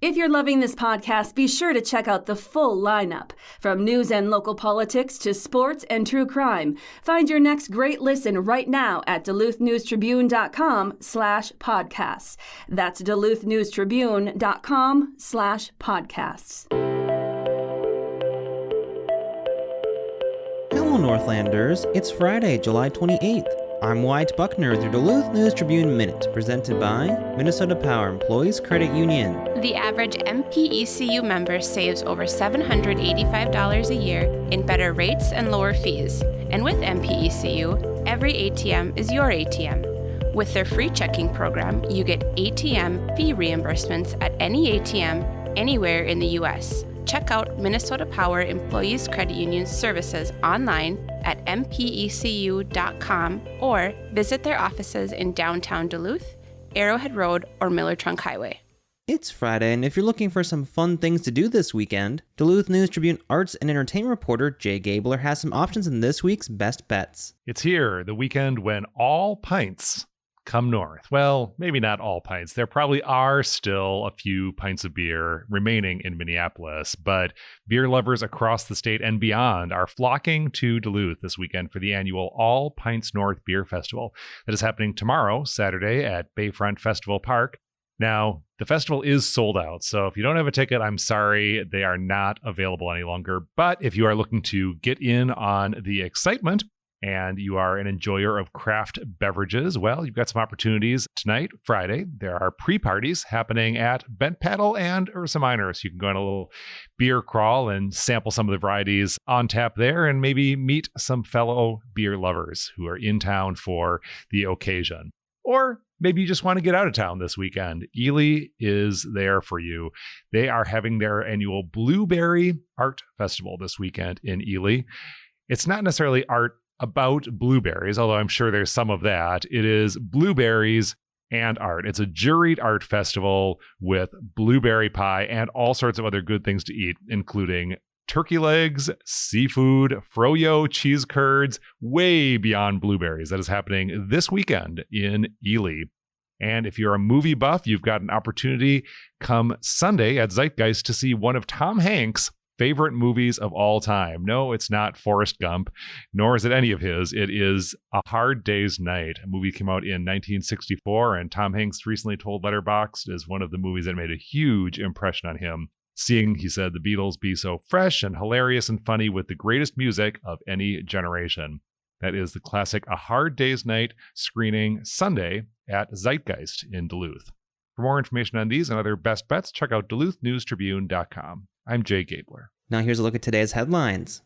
If you're loving this podcast, be sure to check out the full lineup. From news and local politics to sports and true crime. Find your next great listen right now at duluthnewstribune.com/podcasts. That's duluthnewstribune.com/podcasts. Hello, Northlanders. It's Friday, July 28th. I'm Wyatt Buckner with your Duluth News Tribune Minute, presented by Minnesota Power Employees Credit Union. The average MPECU member saves over $785 a year in better rates and lower fees. And with MPECU, every ATM is your ATM. With their free checking program, you get ATM fee reimbursements at any ATM anywhere in the U.S. Check out Minnesota Power Employees Credit Union services online at mpecu.com or visit their offices in downtown Duluth, Arrowhead Road, or Miller Trunk Highway. It's Friday, and if you're looking for some fun things to do this weekend, Duluth News Tribune arts and entertainment reporter Jay Gabler has some options in this week's Best Bets. It's here, the weekend when all pints come north. Well, maybe not all pints. There probably are still a few pints of beer remaining in Minneapolis, but beer lovers across the state and beyond are flocking to Duluth this weekend for the annual All Pints North Beer Festival that is happening tomorrow, Saturday, at Bayfront Festival Park. Now, the festival is sold out, so if you don't have a ticket, I'm sorry, they are not available any longer. But if you are looking to get in on the excitement, and you are an enjoyer of craft beverages, well, you've got some opportunities tonight, Friday. There are pre-parties happening at Bent Paddle and Ursa Minor, so you can go on a little beer crawl and sample some of the varieties on tap there and maybe meet some fellow beer lovers who are in town for the occasion. Or maybe you just want to get out of town this weekend. Ely is there for you. They are having their annual Blueberry Art Festival this weekend in Ely. It's not necessarily art about blueberries, although I'm sure there's some of that. It is blueberries and art. It's a juried art festival with blueberry pie and all sorts of other good things to eat, including turkey legs, seafood, froyo, cheese curds, way beyond blueberries. That is happening this weekend in Ely. And if you're a movie buff, you've got an opportunity come Sunday at Zeitgeist to see one of Tom Hanks' favorite movies of all time. No, it's not Forrest Gump, nor is it any of his. It is A Hard Day's Night. A movie came out in 1964, and Tom Hanks recently told Letterboxd is one of the movies that made a huge impression on him. Seeing, he said, the Beatles be so fresh and hilarious and funny with the greatest music of any generation. That is the classic A Hard Day's Night screening Sunday at Zeitgeist in Duluth. For more information on these and other best bets, check out duluthnewstribune.com. I'm Jay Gabler. Now here's a look at today's headlines.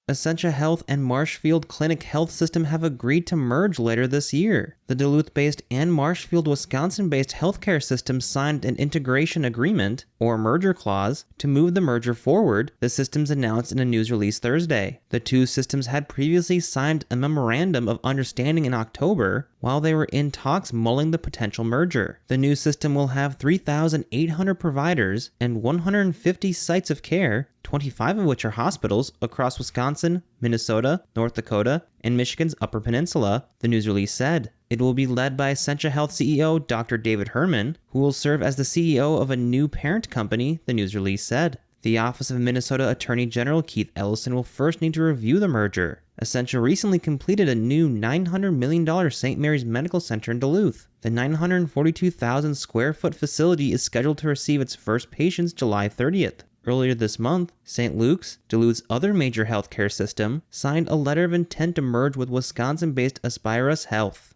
Essentia Health and Marshfield Clinic Health System have agreed to merge later this year. The Duluth-based and Marshfield, Wisconsin-based healthcare system signed an integration agreement, or merger clause, to move the merger forward, the systems announced in a news release Thursday. The two systems had previously signed a memorandum of understanding in October, while they were in talks mulling the potential merger. The new system will have 3,800 providers and 150 sites of care, 25 of which are hospitals, across Wisconsin, Minnesota, North Dakota, and Michigan's Upper Peninsula, the news release said. It will be led by Essentia Health CEO Dr. David Herman, who will serve as the CEO of a new parent company, the news release said. The Office of Minnesota Attorney General Keith Ellison will first need to review the merger. Essentia recently completed a new $900 million St. Mary's Medical Center in Duluth. The 942,000 square foot facility is scheduled to receive its first patients July 30th. Earlier this month, St. Luke's, Duluth's other major healthcare system, signed a letter of intent to merge with Wisconsin-based Aspirus Health.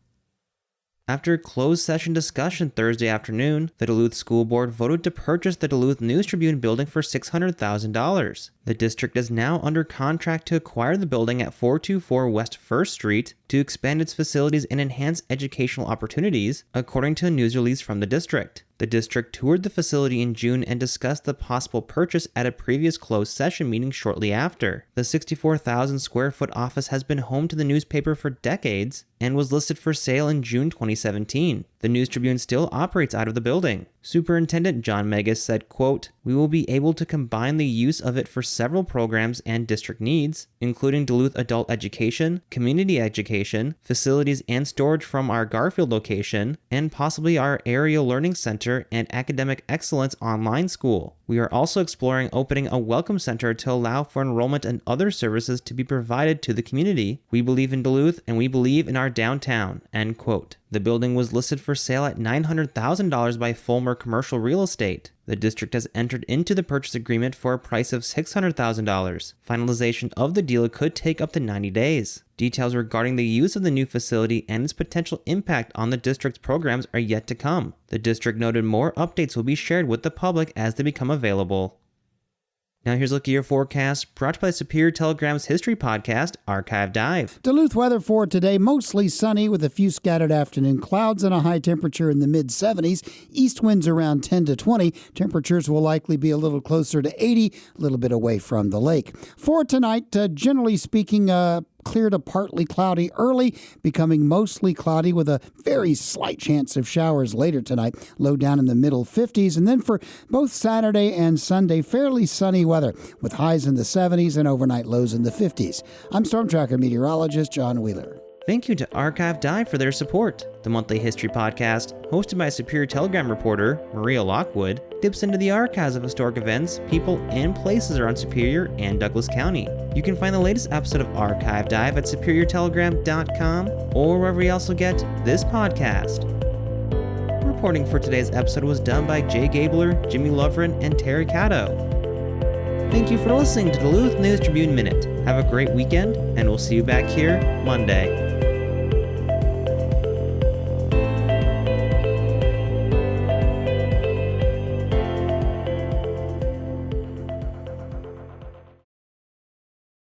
After a closed session discussion Thursday afternoon, the Duluth School Board voted to purchase the Duluth News Tribune building for $600,000. The district is now under contract to acquire the building at 424 West 1st Street to expand its facilities and enhance educational opportunities, according to a news release from the district. The district toured the facility in June and discussed the possible purchase at a previous closed session meeting shortly after. The 64,000 square foot office has been home to the newspaper for decades and was listed for sale in June 2017. The News Tribune still operates out of the building. Superintendent John Megas said, quote, "We will be able to combine the use of it for several programs and district needs, including Duluth adult education, community education, facilities and storage from our Garfield location, and possibly our area learning center and academic excellence online school. We are also exploring opening a welcome center to allow for enrollment and other services to be provided to the community. We believe in Duluth and we believe in our downtown," end quote. The building was listed for sale at $900,000 by Fulmer Commercial Real Estate. The district has entered into the purchase agreement for a price of $600,000. Finalization of the deal could take up to 90 days. Details regarding the use of the new facility and its potential impact on the district's programs are yet to come. The district noted more updates will be shared with the public as they become available. Now here's a look at your forecast, brought to you by Superior Telegram's history podcast, Archive Dive. Duluth weather for today, mostly sunny with a few scattered afternoon clouds and a high temperature in the mid-70s. East winds around 10 to 20. Temperatures will likely be a little closer to 80, a little bit away from the lake. For tonight, generally speaking, clear to partly cloudy early, becoming mostly cloudy with a very slight chance of showers later tonight, low down in the middle 50s. And then for both Saturday and Sunday, fairly sunny weather with highs in the 70s and overnight lows in the 50s. I'm Storm Tracker meteorologist John Wheeler. Thank you to Archive Dive for their support. The monthly history podcast, hosted by Superior Telegram reporter Maria Lockwood, dips into the archives of historic events, people, and places around Superior and Douglas County. You can find the latest episode of Archive Dive at superiortelegram.com or wherever you also get this podcast. Reporting for today's episode was done by Jay Gabler, Jimmy Lovren, and Terry Caddo. Thank you for listening to Duluth News Tribune Minute. Have a great weekend, and we'll see you back here Monday.